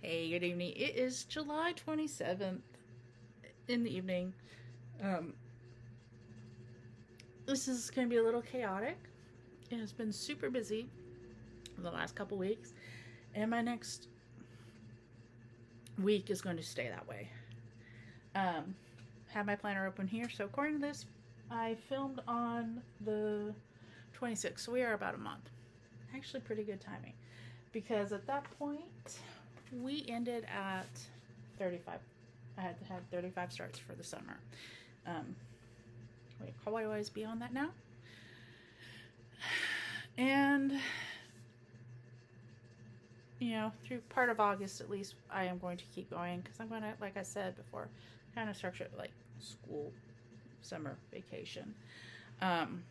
Hey, good evening. It is July 27th in the evening. Um, this is going to be a little chaotic. It has been super busy the last couple weeks, and my next week is going to stay that way. Have my planner open here. So, according to this, I filmed on the 26th, so we are about a month. Actually, pretty good timing because at that point, we ended at 35. I had 35 starts for the summer. Wait, how do I always be on that now? And, through part of August at least, I am going to keep going because I'm going to, like I said before, kind of structure it like school, summer vacation. I'm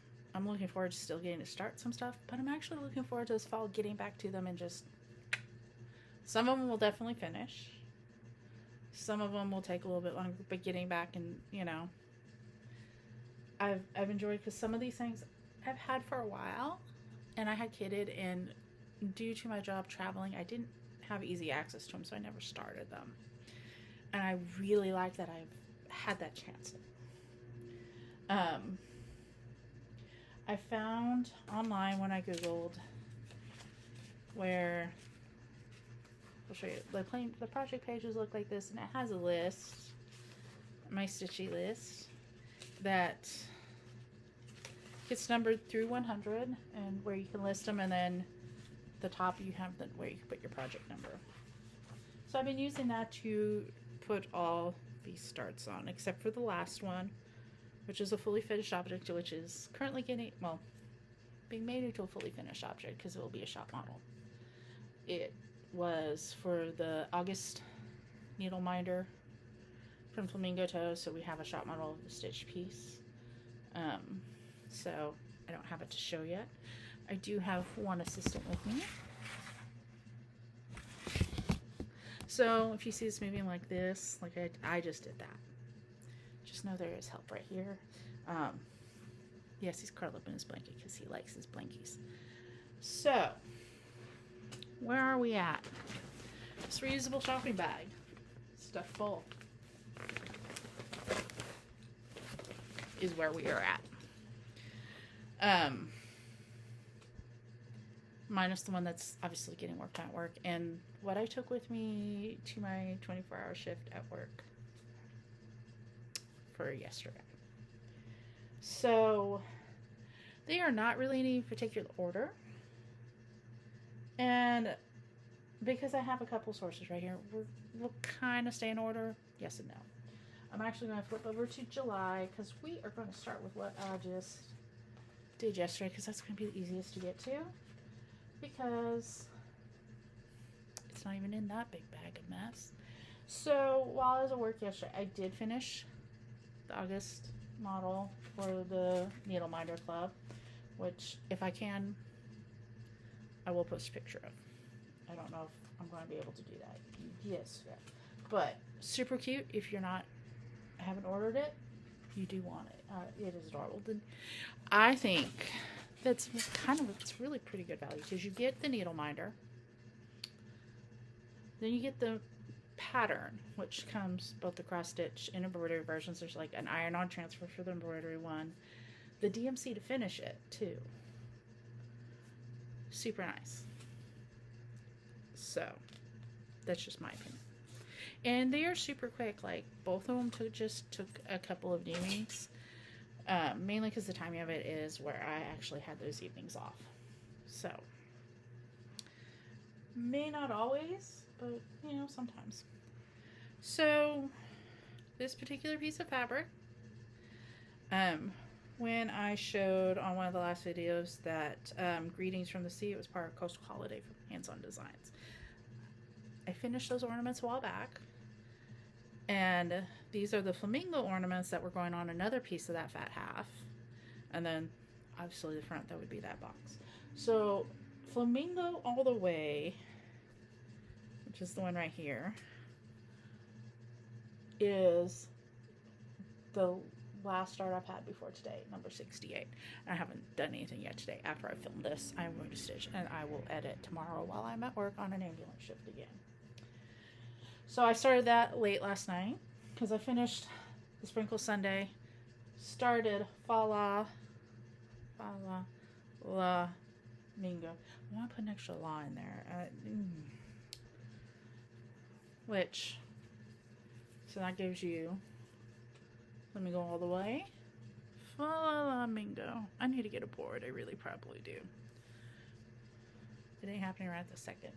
looking forward to still getting to start some stuff, but I'm actually looking forward to this fall getting back to them and just some of them will definitely finish. Some of them will take a little bit longer, but getting back and, I've enjoyed because some of these things I've had for a while and I had kidded, and due to my job traveling, I didn't have easy access to them, so I never started them. And I really like that I've had that chance. I found online when I Googled where I'll show you the project pages look like this, and it has a list, my Stitchy list, that gets numbered through 100, and where you can list them, and then the top you have where you can put your project number. So I've been using that to put all these starts on, except for the last one, which is a fully finished object, which is currently being made into a fully finished object because it will be a shop model. It was for the August needle minder from Flamingo Toe, so we have a shop model of the stitch piece. So I don't have it to show yet. I do have one assistant with me. So if you see this moving like this, like I just did that. Just know there is help right here. Yes, he's curled up in his blanket because he likes his blankies. So, where are we at? This reusable shopping bag. Stuff full. Is where we are at. Minus the one that's obviously getting worked on at work, and what I took with me to my 24-hour shift at work for yesterday. So they are not really in any particular order, and because I have a couple sources right here, we'll kind of stay in order. Yes and no. I'm actually going to flip over to July because we are going to start with what I just did yesterday because that's going to be the easiest to get to because it's not even in that big bag of mess. So while I was at work yesterday, I did finish the August model for the Needle Minder Club, which if I can, I will post a picture of. I don't know if I'm going to be able to do that. Yes, yeah. But super cute. If you're not, haven't ordered it, you do want it. It is adorable. I think it's really pretty good value because you get the needle minder, then you get the pattern, which comes both the cross stitch and embroidery versions. There's like an iron-on transfer for the embroidery one, the DMC to finish it too. Super nice. So that's just my opinion. And they are super quick. Like both of them took a couple of evenings, mainly because the timing of it is where I actually had those evenings off. So may not always, but sometimes. So this particular piece of fabric, when I showed on one of the last videos that Greetings from the Sea, it was part of Coastal Holiday from Hands On Designs. I finished those ornaments a while back, and these are the Flamingo ornaments that were going on another piece of that fat half, and then obviously the front, that would be that box. So Flamingo all the way, which is the one right here, is the last start I've had before today, number 68. I haven't done anything yet today. After I film this, I'm going to stitch, and I will edit tomorrow while I'm at work on an ambulance shift again. So I started that late last night because I finished the Sprinkle Sunday, started Flamingo. I want to put an extra la in there. Which, so that gives you, let me go all the way. Flamingo. I need to get a board. I really probably do. It ain't happening right this second.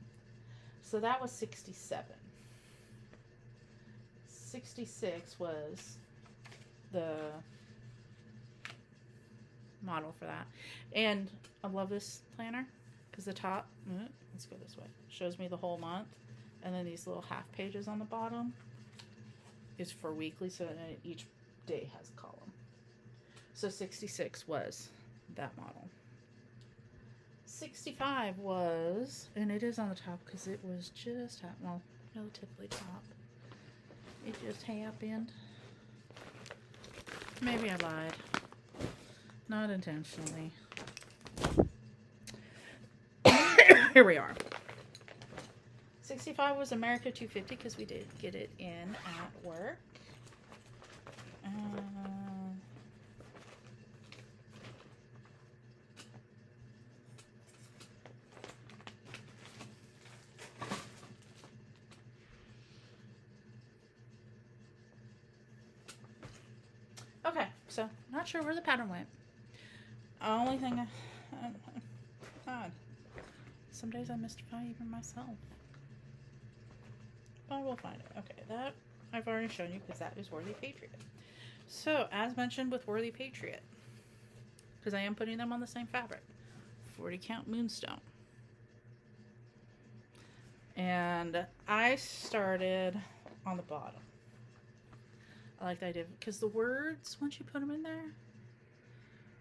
So that was 67. 66 was the model for that. And I love this planner because the top, let's go this way, shows me the whole month. And then these little half pages on the bottom is for weekly, so each day has a column. So 66 was that model. 65 was, and it is on the top because it was just, well, relatively top. It just happened. Maybe I lied. Not intentionally. Here we are. 65 was America 250 because we did get it in at work. Okay, so not sure where the pattern went. Only thing God, some days I mystify even myself. I will find it. Okay, that I've already shown you because that is Worthy Patriot. So, as mentioned with Worthy Patriot, because I am putting them on the same fabric, 40 count Moonstone. And I started on the bottom. I like the idea because the words, once you put them in there,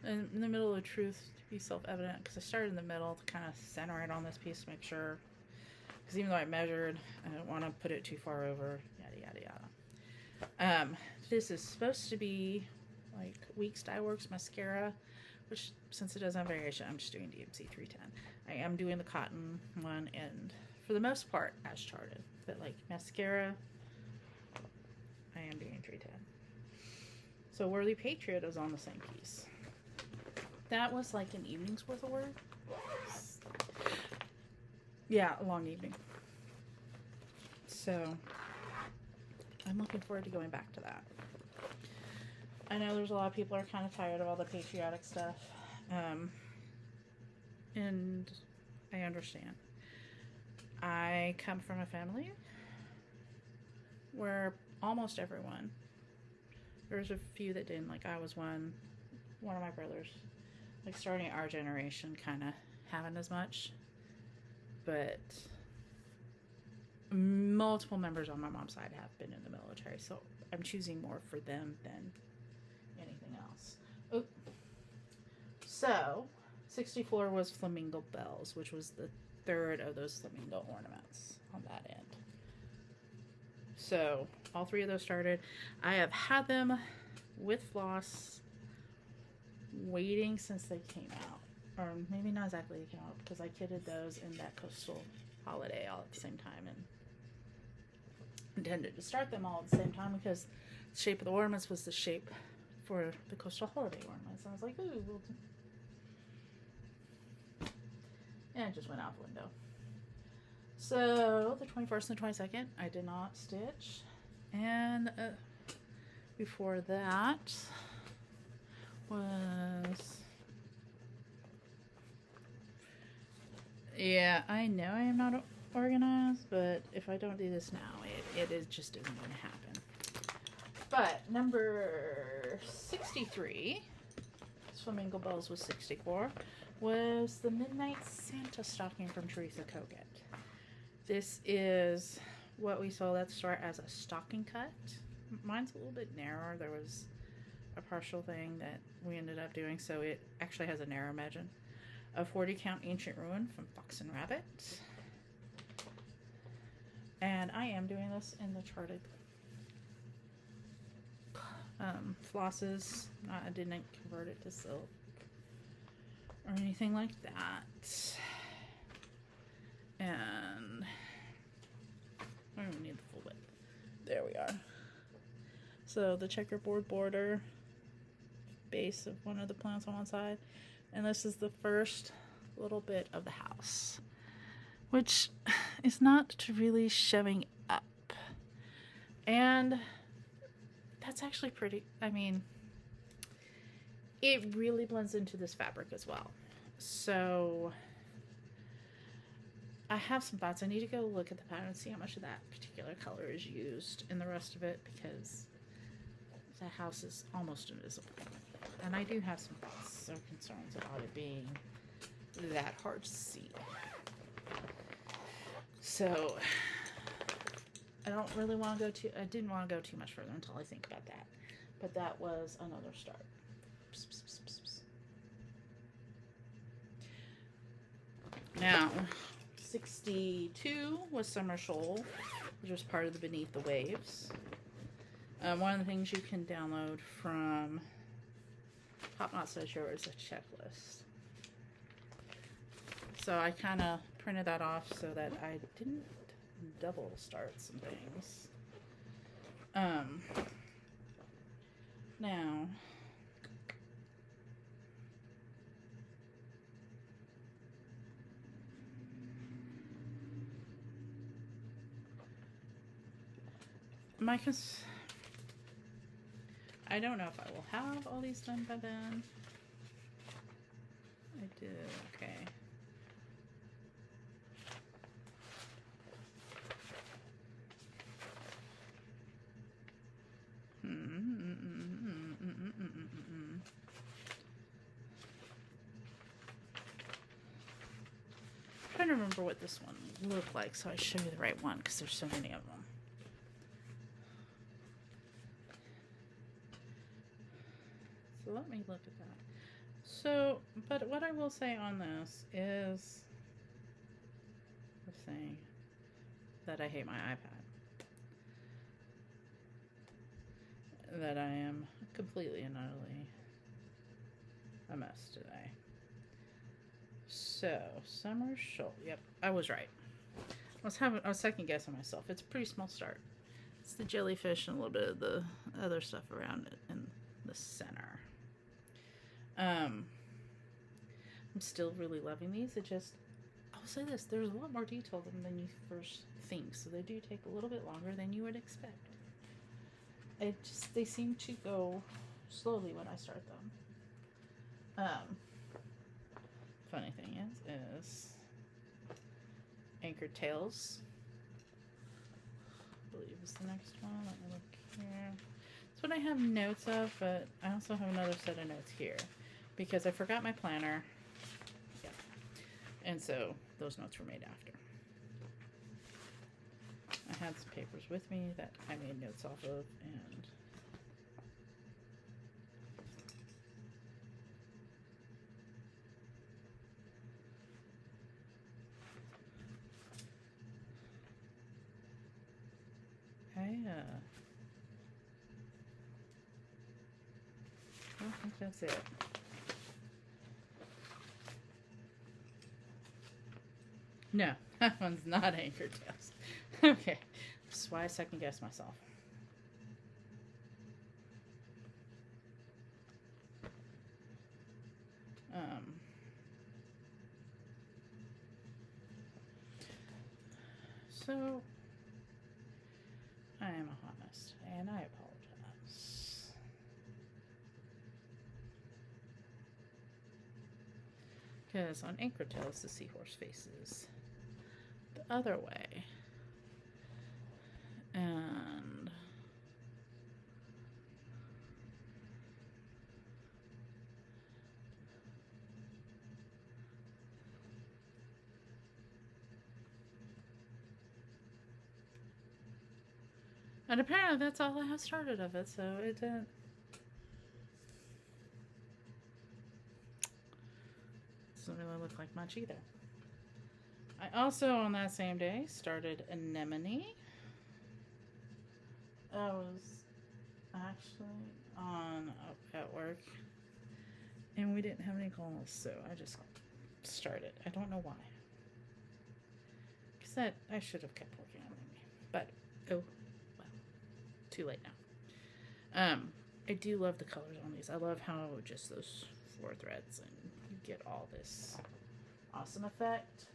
in the middle of the truth to be self-evident, because I started in the middle to kind of center it on this piece to make sure, because even though I measured, I don't want to put it too far over, yada yada yada. This is supposed to be like Weeks Dye Works mascara, which since it doesn't have variation, I'm just doing DMC 310. I am doing the cotton one, and for the most part as charted, but like mascara, I am doing 310. So Worthy Patriot is on the same piece. That was like an evening's worth of work. Yeah, a long evening. So I'm looking forward to going back to that. I know there's a lot of people are kind of tired of all the patriotic stuff. And I understand. I come from a family where almost everyone, there's a few that didn't, like I was one of my brothers, like starting our generation kind of haven't as much, but multiple members on my mom's side have been in the military, so I'm choosing more for them than anything else. Oh. So 64 was Flamingo bells, which was the third of those flamingo ornaments on that end. So all three of those started. I have had them with floss waiting since they came out, or maybe not exactly they came out, because I kitted those in that coastal holiday all at the same time and intended to start them all at the same time because the shape of the ornaments was the shape for the coastal holiday ornaments. And I was like, ooh, we'll... and it just went out the window. So the 21st and the 22nd, I did not stitch. And before that was... yeah, I know I am not organized, but if I don't do this now, it just isn't going to happen. But number 63, Flamingo Bells was 64, was the Midnight Santa stocking from Teresa Kogut. This is what we sold at the store as a stocking cut. Mine's a little bit narrower. There was a partial thing that we ended up doing, so it actually has a narrow margin. A 40 count Ancient Ruin from Fox and Rabbit. And I am doing this in the charted flosses. I didn't convert it to silk or anything like that. And I don't need the full width. There we are. So the checkerboard border, base of one of the plants on one side, and this is the first little bit of the house, which is not really showing up. And that's actually pretty, I mean, it really blends into this fabric as well. So I have some thoughts. I need to go look at the pattern and see how much of that particular color is used in the rest of it, because the house is almost invisible. And I do have some thoughts or concerns about it being that hard to see. So I don't really want to go too, I didn't want to go too much further until I think about that. But that was another start. Psst, psst, psst, psst. Now, 62 was Summer Shoal, which was part of the Beneath the Waves. One of the things you can download from Top Knot Stitcher is a checklist. So I kind of printed that off so that I didn't double start some things. Now, I don't know if I will have all these done by then. I do, okay. I'm trying to remember what this one looked like so I show you the right one, because there's so many of them. So let me look at that. So, but what I will say on this is the thing that I hate my iPad. That I am completely and utterly a mess today. So, Summer Shoal. Yep, I was right. I was second guessing myself. It's a pretty small start. It's the jellyfish and a little bit of the other stuff around it in the center. I'm still really loving these. I'll say this, there's a lot more detail than you first think, so they do take a little bit longer than you would expect. They seem to go slowly when I start them. Funny thing is Anchored Tails, I believe is the next one. Let me look here. That's what I have notes of, but I also have another set of notes here because I forgot my planner. Yeah. And so those notes were made after. I had some papers with me that I made notes off of, and I don't think that's it. No, that one's not Anchored Tails. Okay, that's why I second guessed myself. So I am a hot mess today, and I apologize. Because on Anchored Tails, the seahorse faces the other way. And apparently that's all I have started of it, so it didn't. Doesn't really look like much either. I also, on that same day, started Anemone. I was actually at work, and we didn't have any calls, so I just started. I don't know why. Because I should have kept working on it, but oh well. too late now. I do love the colors on these. I love how just those 4 threads and you get all this awesome effect.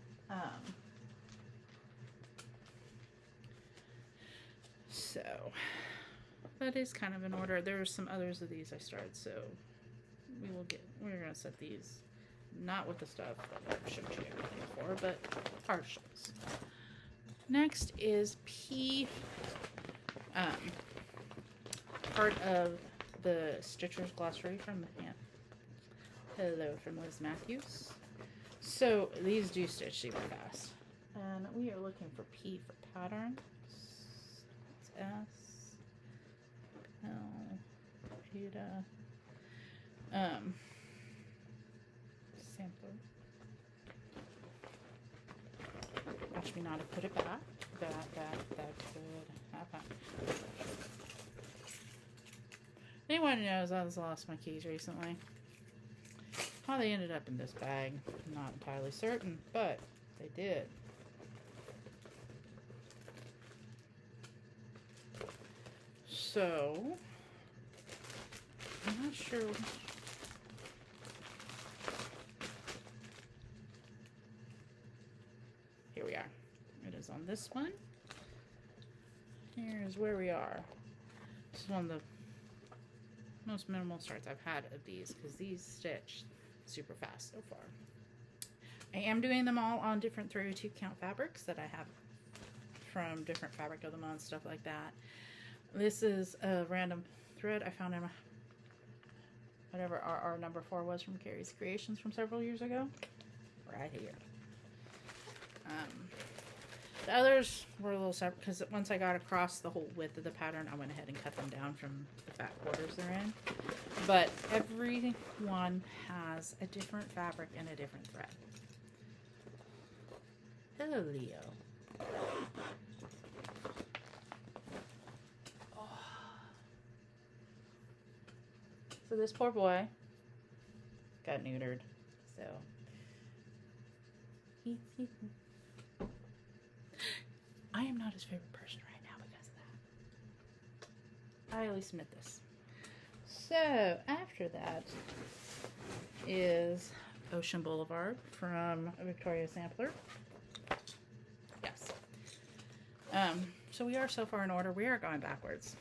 So that is kind of in order. There are some others of these I started, so we're gonna set these not with the stuff that I've showed you everything before, but partials. Next is P, part of the Stitcher's Glossary from the hand. Hello from Liz Matthews. So these do stitch super fast. And we are looking for P for pattern. It's S, L, Beta, sampler. Watch me not put it back. That could happen. Anyone knows I lost my keys recently? How they ended up in this bag, I'm not entirely certain, but they did. So, I'm not sure. Here we are. It is on this one. Here's where we are. This is one of the most minimal starts I've had of these because these stitch super fast so far. I am doing them all on different 32 count fabrics that I have from different fabric of the month, stuff like that. This is a random thread I found in whatever our number 4 was from Carrie's Creations from several years ago. Right here. The others were a little separate because once I got across the whole width of the pattern, I went ahead and cut them down from the fat quarters they're in. But every one has a different fabric and a different thread. Hello, Leo. Oh. So this poor boy got neutered. So I am not his favorite person right now because of that. I at least admit this. So after that is Ocean Boulevard from Victoria Sampler. Yes. So we are so far in order. We are going backwards.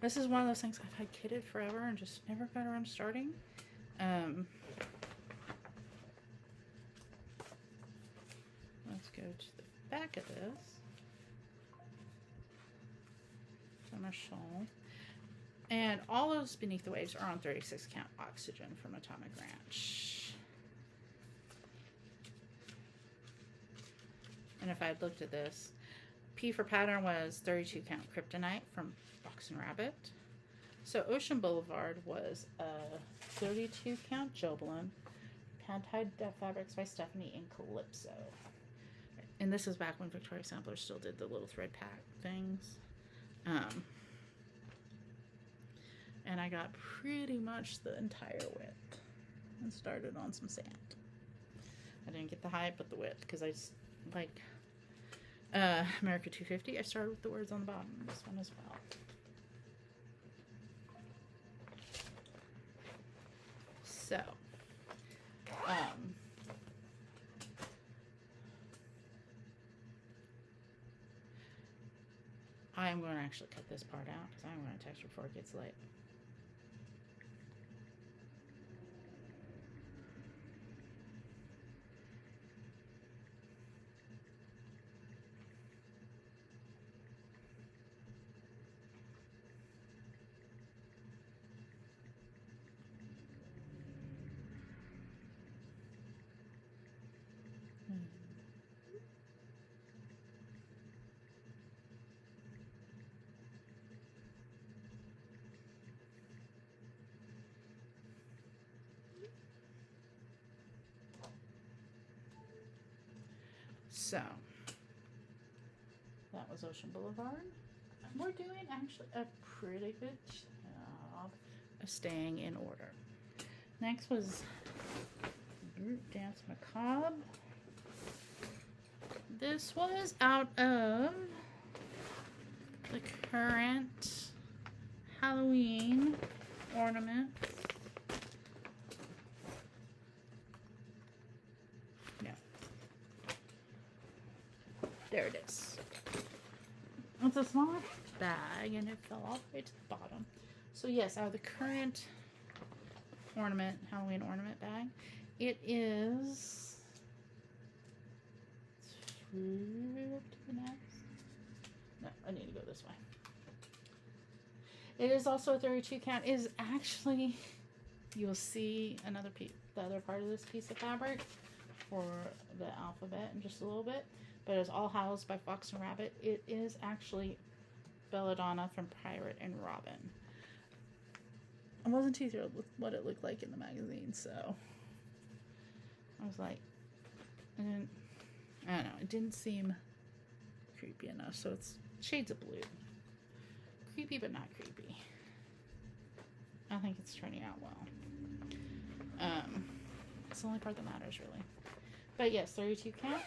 This is one of those things I've had kitted forever and just never got around to starting. Let's go to the back of this. Summer Shoal. And all those Beneath the Waves are on 36 count Oxygen from Atomic Ranch. And if I had looked at this, P for pattern was 32 count Kryptonite from Box and Rabbit. So Ocean Boulevard was a 32 count Joblin, Pantide Fabrics by Stephanie and Calypso. And this is back when Victoria Sampler still did the little thread pack things. And I got pretty much the entire width and started on some sand. I didn't get the height, but the width, because I just like America 250. I started with the words on the bottom of this one as well. So, I am going to actually cut this part out because I'm going to text before it gets late. So, that was Ocean Boulevard. We're doing actually a pretty good job of staying in order. Next was Group Danse Macabre. This was out of the current ornament. No. There it is. It's a smaller bag and it fell all the way to the bottom. So yes, out of the current ornament, Halloween ornament bag, it is no, I need to go this way. It is also a 32 count. It is actually, you'll see another piece, the other part of this piece of fabric for the alphabet in just a little bit, but it's all housed by Fox and Rabbit. It is actually Belladonna from Pirate and Robin. I wasn't too thrilled with what it looked like in the magazine, so I was like, I don't know, it didn't seem creepy enough, so it's shades of blue. Creepy, but not creepy. I think it's turning out well. It's the only part that matters, really. But yes, 32 count.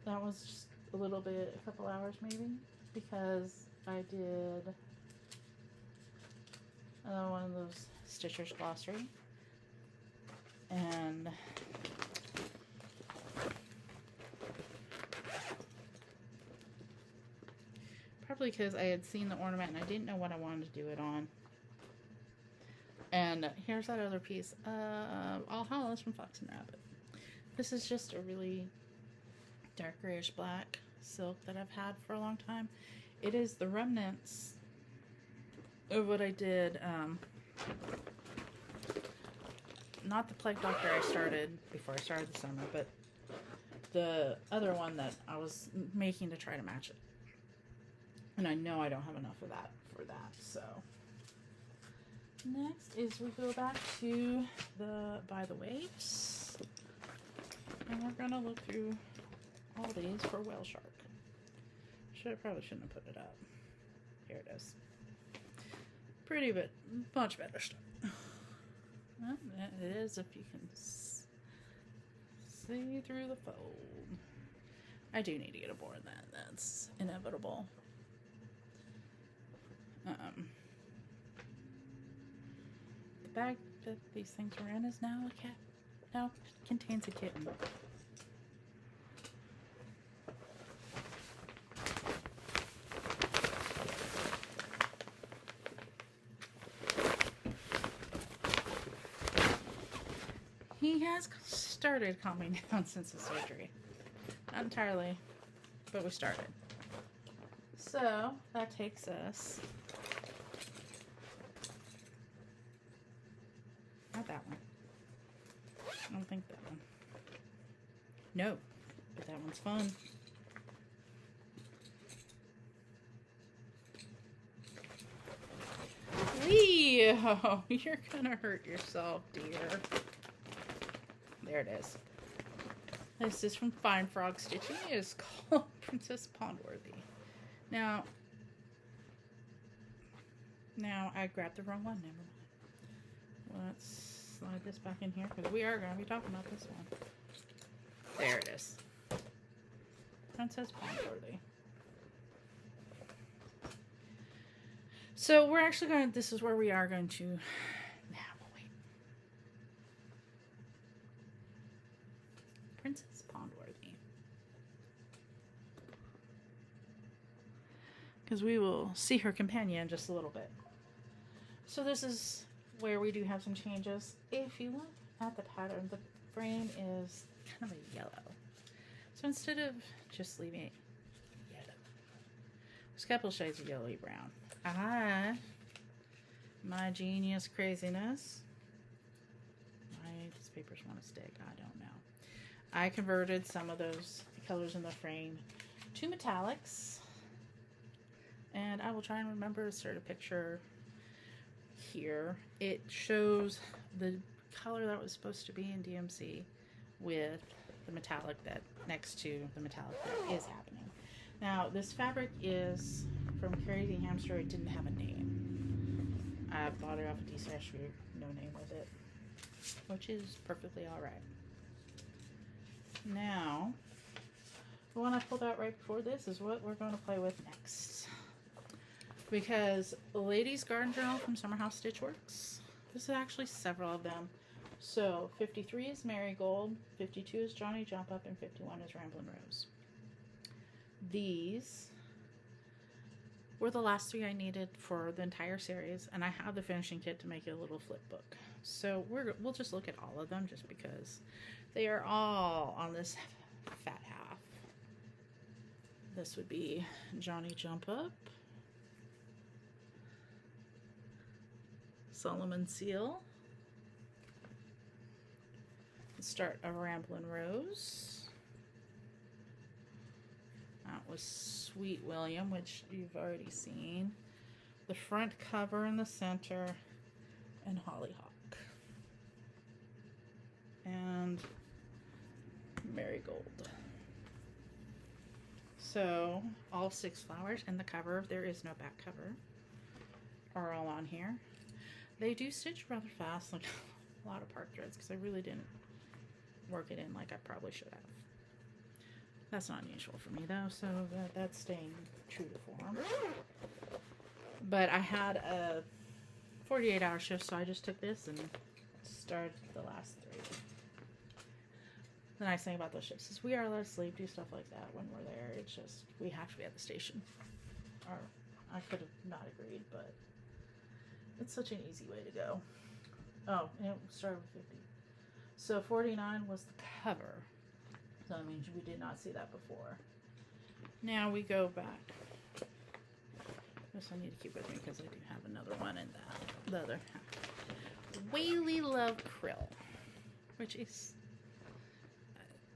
That was just a little bit, a couple hours maybe, because I did one of those Stitcher's Glossary. And probably because I had seen the ornament and I didn't know what I wanted to do it on. And here's that other piece of All Hallows from Fox and Rabbit. This is just a really dark grayish black silk that I've had for a long time. It is the remnants of what I did, not the Plague Doctor I started before I started the summer, but the other one that I was making to try to match it. And I know I don't have enough of that for that, so. Next is we go back to the By the Waves. And we're gonna look through all these for Whale Shark. Probably shouldn't have put it up. Here it is. Pretty, but much better stuff. Well, it is if you can see through the fold. I do need to get a board then. That's inevitable. The bag that these things were in is now a cat. Now contains a kitten. He has started calming down since the surgery. Not entirely, but we started. So that takes us. Not that one. I don't think that one. No, but that one's fun. Leo, you're gonna hurt yourself, dear. There it is. This is from Fine Frog Stitching. It is called Princess Pondworthy. Now I grabbed the wrong one. Never mind. Let's slide this back in here because we are going to be talking about this one. There it is. Princess Pondworthy. So we're actually going to, this is where we are going to, we'll wait. Princess Pondworthy. Because we will see her companion in just a little bit. So this is where we do have some changes. If you look at the pattern, the frame is kind of a yellow. So instead of just leaving it yellow, there's a couple shades of yellowy brown. My genius craziness. These papers want to stick. I don't know. I converted some of those colors in the frame to metallics. And I will try and remember to insert a picture here. It shows the color that was supposed to be in DMC with the metallic that next to the metallic that is happening. Now, this fabric is from Crazy Hamster. It didn't have a name. I bought it off of D-Stash, no name with it, which is perfectly alright. Now, the one I pulled out right before this is what we're going to play with next. because Ladies Garden Journal from Summer House Stitch Works. This is actually several of them. So 53 is Marigold, 52 is Johnny Jump Up, and 51 is Ramblin' Rose. These were the last 3 I needed for the entire series, and I have the finishing kit to make it a little flip book. So we'll just look at all of them just because they are all on this fat half. This would be Johnny Jump Up, Solomon Seal, the start of Ramblin' Rose. That was Sweet William, which you've already seen. The front cover in the center, and Hollyhock. And Marigold. So, all 6 flowers and the cover, there is no back cover, are all on here. They do stitch rather fast, like a lot of part threads, because I really didn't work it in like I probably should have. That's not unusual for me though, so that's staying true to form. But I had a 48-hour shift, so I just took this and started the last 3. The nice thing about those shifts is we are allowed to sleep, do stuff like that when we're there. It's just, we have to be at the station. Or I could have not agreed, but it's such an easy way to go. Oh, and it started with 50. So 49 was the cover. So that means we did not see that before. Now we go back. This I need to keep with me because I do have another one in that. The other half. Whaley Love Krill. Which is...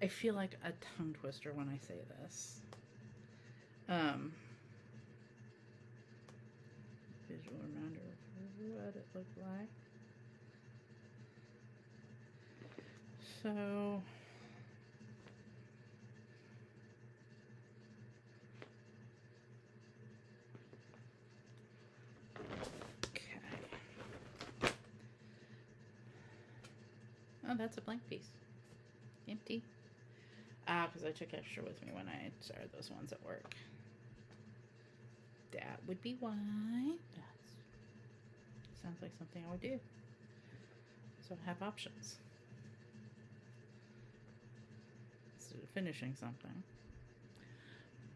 I feel like a tongue twister when I say this. Visual reminder of what it looked like. So... Oh, that's a blank piece. Empty. Because I took extra with me when I started those ones at work. That would be why. That sounds like something I would do. So I have options. Instead of finishing something.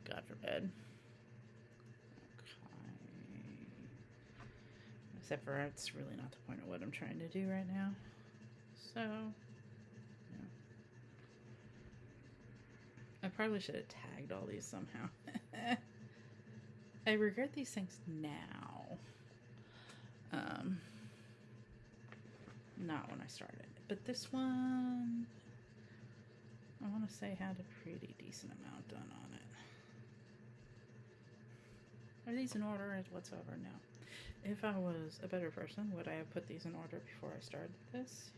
God forbid. Okay. Except for it's really not the point of what I'm trying to do right now. So, yeah. I probably should have tagged all these somehow. I regret these things now. Not when I started. But this one, I want to say had a pretty decent amount done on it. Are these in order whatsoever? No. If I was a better person, would I have put these in order before I started this?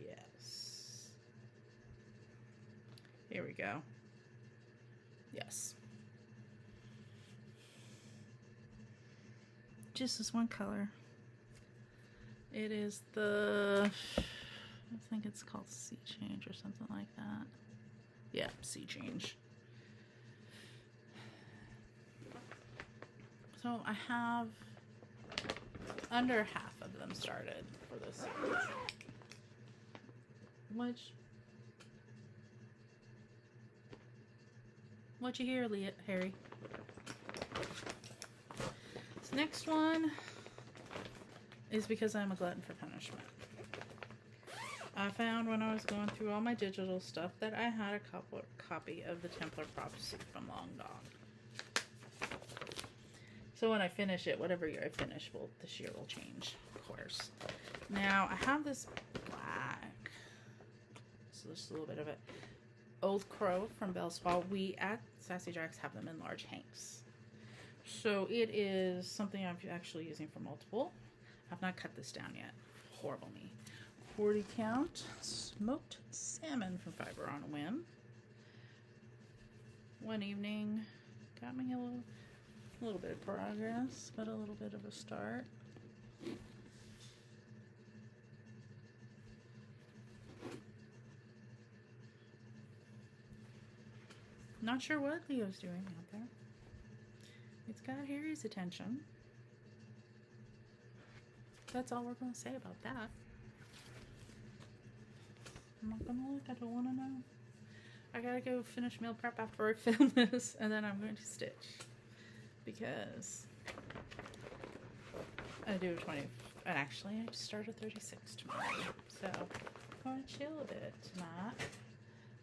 Yes. Here we go. Yes. Just this one color. It is the, I think it's called Sea Change or something like that. Yeah, Sea Change. So I have under half of them started for this series. What you hear, Harry? This next one is because I'm a glutton for punishment. I found when I was going through all my digital stuff that I had a copy of the Templar Prophecy from Long Dog. So when I finish it, whatever year I finish, this year will change, of course. Now, I have this black, so just a little bit of it, Old Crow from Bell's Fall. We at Sassy Jacks have them in large hanks. So it is something I'm actually using for multiple. I've not cut this down yet. Horrible me. 40 count smoked salmon from Fiber on a Whim. One evening got me a little bit of progress, but a little bit of a start. Not sure what Leo's doing out there. It's got Harry's attention. that's all we're going to say about that. I'm not going to look. I don't want to know. I got to go finish meal prep after I film this, and then I'm going to stitch. Because I do 20, and actually I start at 36 tomorrow. So I'm going to chill a bit tonight.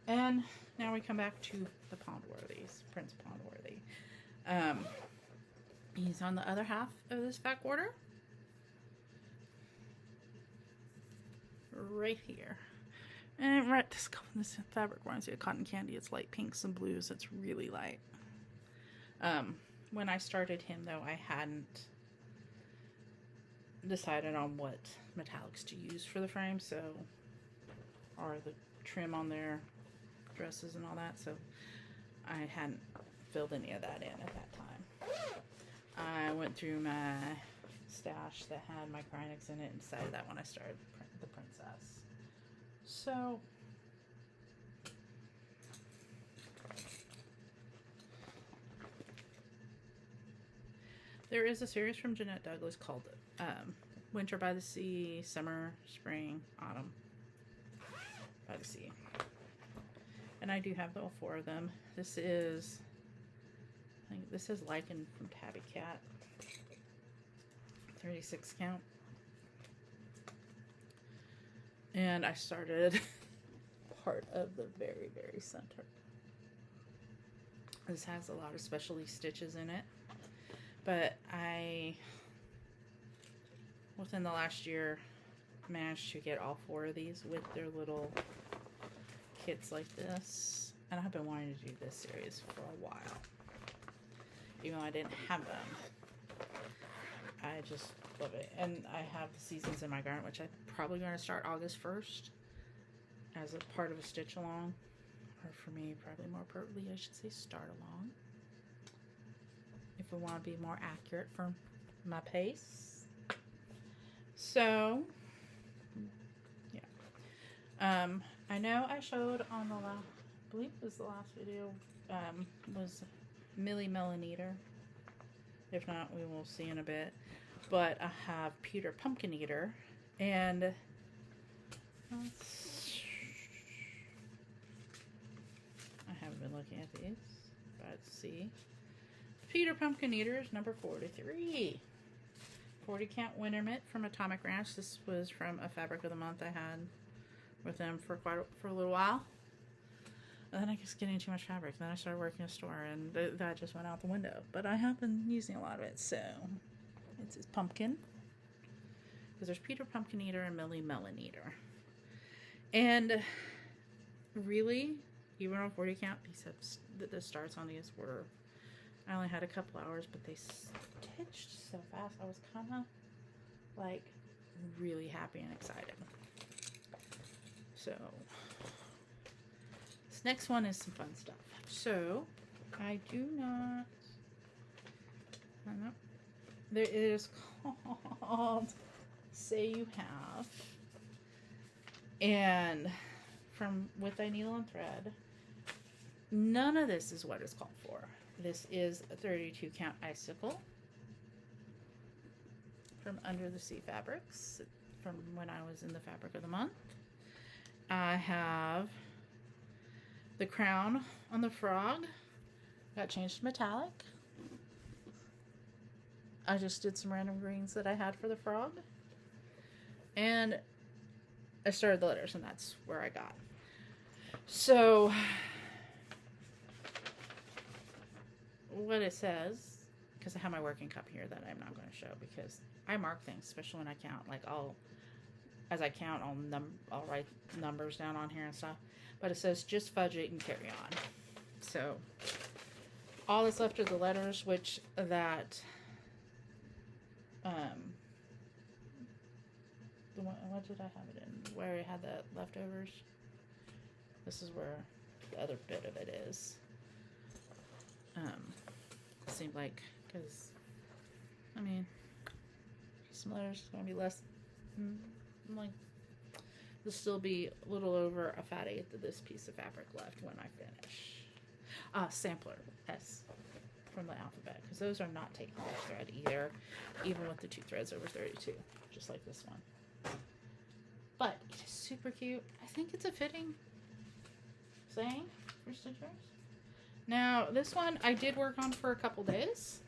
And now we come back to the Pondworthys, Prince Pondworthy. He's on the other half of this back order. Right here. And right, this fabric reminds me of cotton candy. It's light pinks and blues. It's really light. When I started him, though, I hadn't decided on what metallics to use for the frame, so, or the trim on their dresses and all that, so I hadn't filled any of that in at that time. I went through my stash that had my Krynics in it and decided that when I started the princess. So there is a series from Jeanette Douglas called Winter by the Sea, Summer, Spring, Autumn by the Sea. And I do have all 4 of them. This is, I think this is Lichen from Tabby Cat. 36 count. And I started part of the very, very center. This has a lot of specialty stitches in it. But I, within the last year, managed to get all 4 of these with their little kits like this. And I've been wanting to do this series for a while. Even though I didn't have them. I just love it. And I have the Seasons in my garden, which I'm probably going to start August 1st as a part of a stitch along. Or for me, probably more appropriately, I should say start along. If we want to be more accurate for my pace. So, yeah. I know I showed on the last, I believe it was the last video, was Millie Melon Eater. If not, we will see in a bit. But I have Peter Pumpkin Eater, and I haven't been looking at these, but let's see. Peter Pumpkin Eater is number 43. 40 count winter mitt from Atomic Ranch. This was from a fabric of the month I had with them for a little while. And then I was getting too much fabric. Then I started working a store, and that just went out the window. But I have been using a lot of it, so it's his pumpkin. Because there's Peter Pumpkin Eater and Millie Melon Eater. And really, even on 40 count, the starts on these were, I only had a couple hours, but they stitched so fast. I was kind of like really happy and excited. So this next one is some fun stuff. So I do not, I don't know. There is called Say You Have, and from With Thy Needle and Thread. None of this is what it's called for. This is a 32 count icicle from Under the Sea Fabrics from when I was in the fabric of the month. I have the crown on the frog. Got changed to metallic. I just did some random greens that I had for the frog. And I started the letters, and that's where I got. So what it says, because I have my working cup here that I'm not going to show because I mark things, especially when I count. Like as I count, I'll write numbers down on here and stuff. But it says just fudge it and carry on. So all that's left are the letters, which that what did I have it in? Where I had the leftovers. This is where the other bit of it is. It seemed like, because, I mean, some letters is going to be less, like, there'll still be a little over a fat eighth of this piece of fabric left when I finish. Sampler, S. from the alphabet, because those are not taking that thread either, even with the 2 threads over 32, just like this one. But it is super cute. I think it's a fitting saying for stitchers. Now, this one I did work on for a couple days.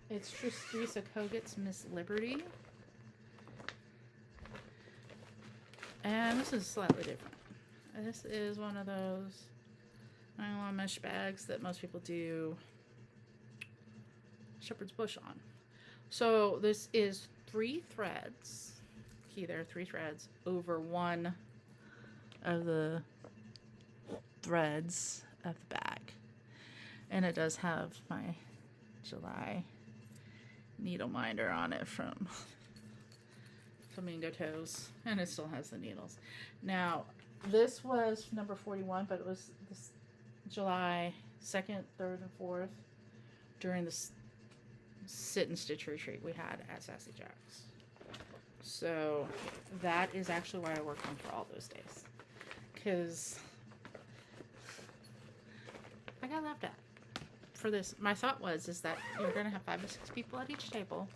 It's Teresa Kogut's Miss Liberty. And this is slightly different. This is one of those nylon mesh bags that most people do shepherd's bush on. So this is 3 threads. Key there, 3 threads over one of the threads of the bag. And it does have my July needle minder on it from Flamingo Toes, and it still has the needles. Now, this was number 41, but it was this July 2nd, 3rd, and 4th during the sit and stitch retreat we had at Sassy Jack's. So that is actually why I worked on for all those days, because I got laughed at for this. My thought is that you're going to have 5 to 6 people at each table.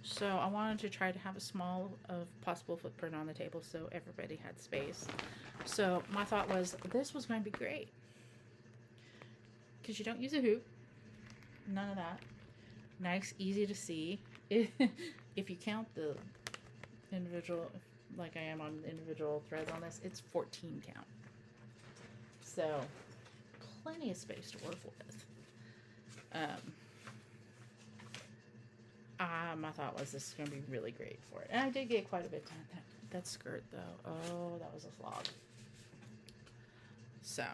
So I wanted to try to have a small of possible footprint on the table so everybody had space. So my thought was this was going to be great, because you don't use a hoop, none of that. Nice, easy to see. If you count the individual, like I am on individual threads on this, it's 14 count. So plenty of space to work with. My thought was this is going to be really great for it. And I did get quite a bit done. That skirt, though. Oh, that was a slog. So.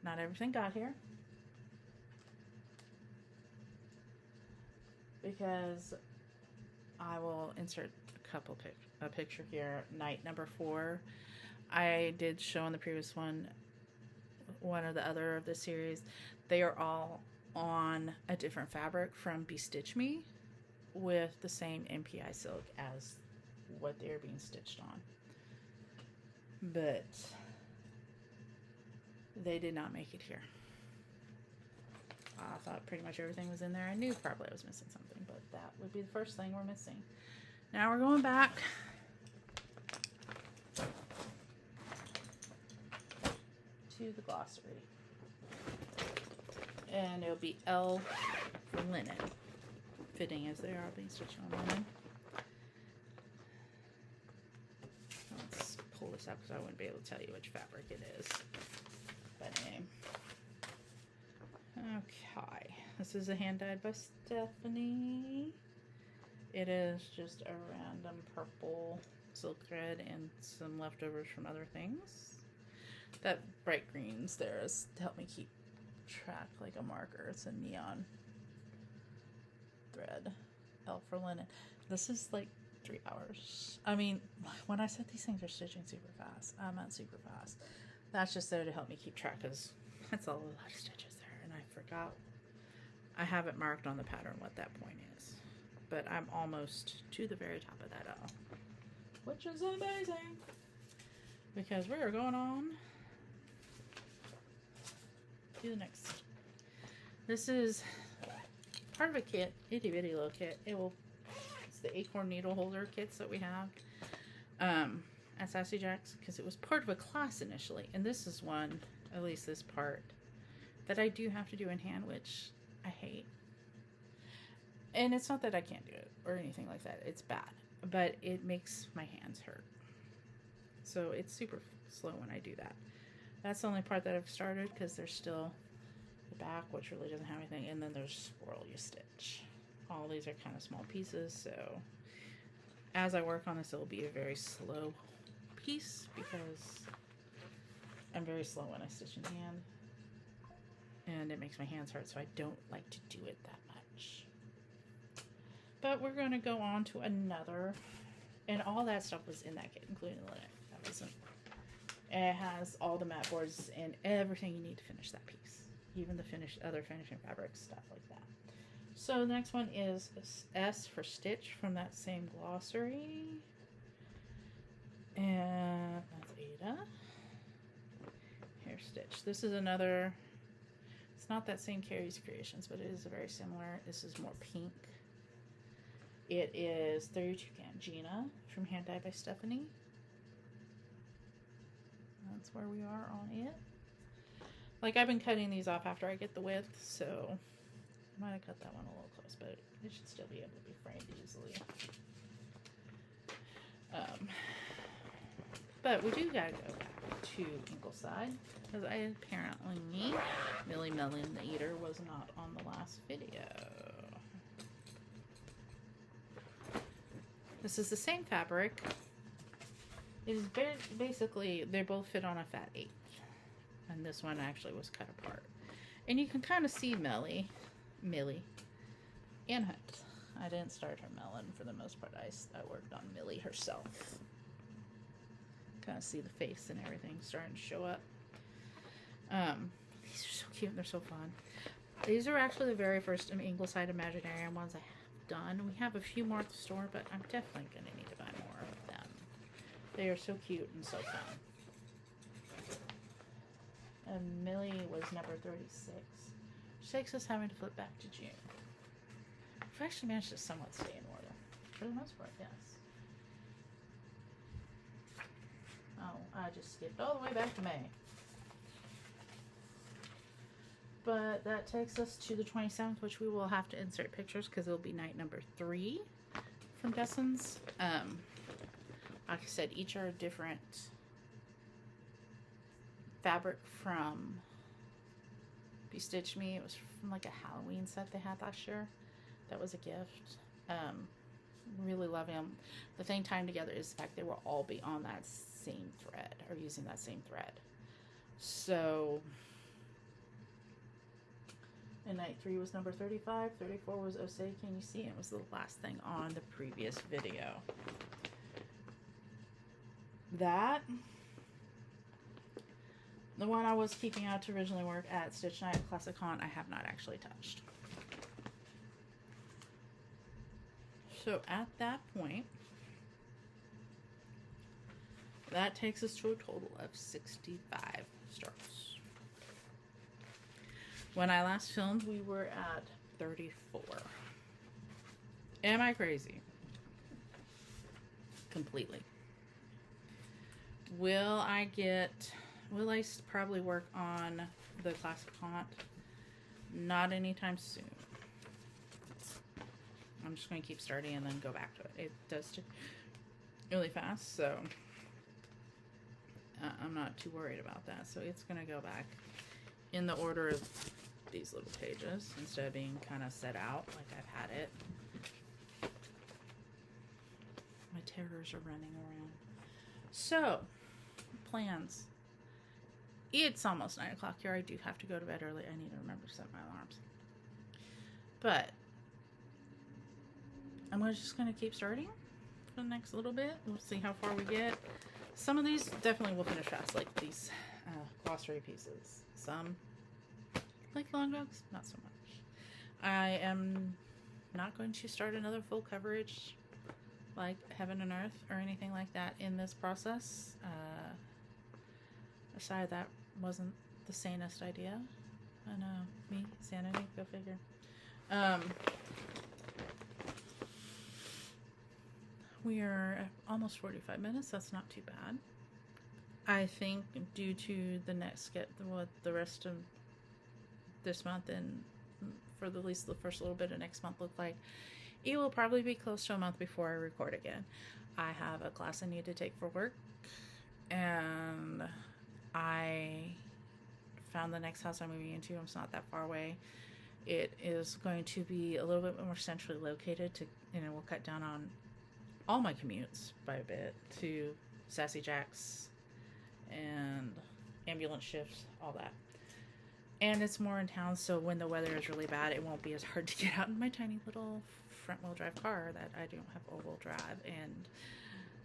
Not everything got here. Because I will insert a picture here. Night number 4. I did show on the previous one or the other of the series. They are all on a different fabric from Stitch Me with the same MPI silk as what they're being stitched on. But they did not make it here. I thought pretty much everything was in there. I knew probably I was missing something, but that would be the first thing we're missing. Now we're going back to the glossary. And it'll be L for linen. Fitting as they are being stitched on linen. Let's pull this up because I wouldn't be able to tell you which fabric it is by name. Okay, this is a hand dyed by Stephanie. It is just a random purple silk thread and some leftovers from other things. That bright green's there is to help me keep track like a marker. It's a neon thread. L for linen. This is like 3 hours. I mean, when I said these things are stitching super fast, I meant super fast. That's just there to help me keep track, because that's a lot of stitches there, and I forgot. I haven't marked on the pattern what that point is, but I'm almost to the very top of that L, which is amazing, because we are going on to the next. This is part of a kit, itty bitty little kit. It's the acorn needle holder kits that we have at Sassy Jack's, because it was part of a class initially, and this is one, at least this part, that I do have to do in hand, which I hate. And it's not that I can't do it or anything like that, it's bad, but it makes my hands hurt, so it's super slow when I do that. That's the only part that I've started, because there's still the back, which really doesn't have anything, and then there's swirl you stitch. All these are kind of small pieces, so as I work on this, it will be a very slow piece, because I'm very slow when I stitch in hand, and it makes my hands hurt, so I don't like to do it that much. But we're going to go on to another, and all that stuff was in that kit, including the linen. That wasn't. It has all the mat boards and everything you need to finish that piece, even the other finishing fabrics, stuff like that. So the next one is S for Stitch from that same glossary. And stitch. This is another, it's not that same Carrie's Creations, but it is very similar. This is more pink. It is 32 Count Gina from Hand Dyed by Stephanie. That's where we are on it. Like, I've been cutting these off after I get the width, so I might have cut that one a little close, but it should still be able to be framed easily. But we do gotta go back to Ingleside, because apparently Millie Melon the Eater was not on the last video. This is the same fabric. It is basically, they both fit on a fat 8. And this one actually was cut apart. And you can kind of see Millie, and Hunt. I didn't start her Melon for the most part. I worked on Millie herself. Kind of see the face and everything starting to show up. These are so cute. They're so fun. These are actually the very first Ingleside Imaginarium ones I have done. We have a few more at the store, but I'm definitely going to need to buy more of them. They are so cute and so fun. And Millie was number 36. Which takes us having to flip back to June. We've actually managed to somewhat stay in order. For the most part, yes. Oh, I just skipped all the way back to May. But that takes us to the 27th, which we will have to insert pictures because it'll be night number 3 from Dessens. Like I said, each are different fabric from Stitch Me. It was from like a Halloween set they had last year. That was a gift. Really love them. The thing tying together is the fact they will all be on that same thread or using that same thread. So, and night 3 was number 35. 34 was Osei. Can you see? It was the last thing on the previous video. That. The one I was keeping out to originally work at Stitch Night at Classic Con, I have not actually touched. So at that point, that takes us to a total of 65 starts. When I last filmed, we were at 34. Am I crazy? Completely. Will I probably work on the Classic Haunt? Not anytime soon. I'm just going to keep starting and then go back to it. It does really fast, so I'm not too worried about that. So it's going to go back in the order of these little pages instead of being kind of set out like I've had it. My terrors are running around. So, plans. It's almost 9 o'clock here. I do have to go to bed early. I need to remember to set my alarms. But I'm just going to keep starting for the next little bit. We'll see how far we get. Some of these definitely will finish fast, like these glossary pieces. Some, like long dogs, not so much. I am not going to start another full coverage like Heaven and Earth or anything like that in this process. Aside, that wasn't the sanest idea. I know, me, sanity, go figure. We are at almost 45 minutes. That's not too bad. I think due to the next what the rest of this month and for at least the first little bit of next month look like, it will probably be close to a month before I record again. I have a class I need to take for work, and I found the next house I'm moving into. It's not that far away. It is going to be a little bit more centrally located to, we'll cut down on all my commutes by a bit to Sassy Jack's and ambulance shifts, all that. And it's more in town, so when the weather is really bad, it won't be as hard to get out in my tiny little front-wheel drive car that I don't have all-wheel drive. And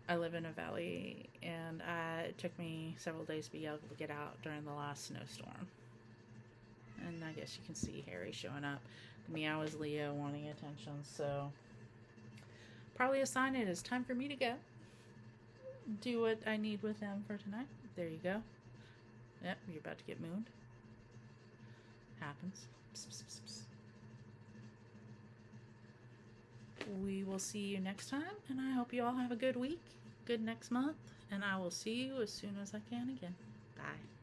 I live in a valley, and it took me several days to be able to get out during the last snowstorm. And I guess you can see Harry showing up. Meow is Leo wanting attention, so probably a sign it is time for me to go do what I need with him for tonight. There you go. Yep, you're about to get mooned. Happens. Psst, psst, psst, psst. We will see you next time, and I hope you all have a good week, good next month, and I will see you as soon as I can again. Bye.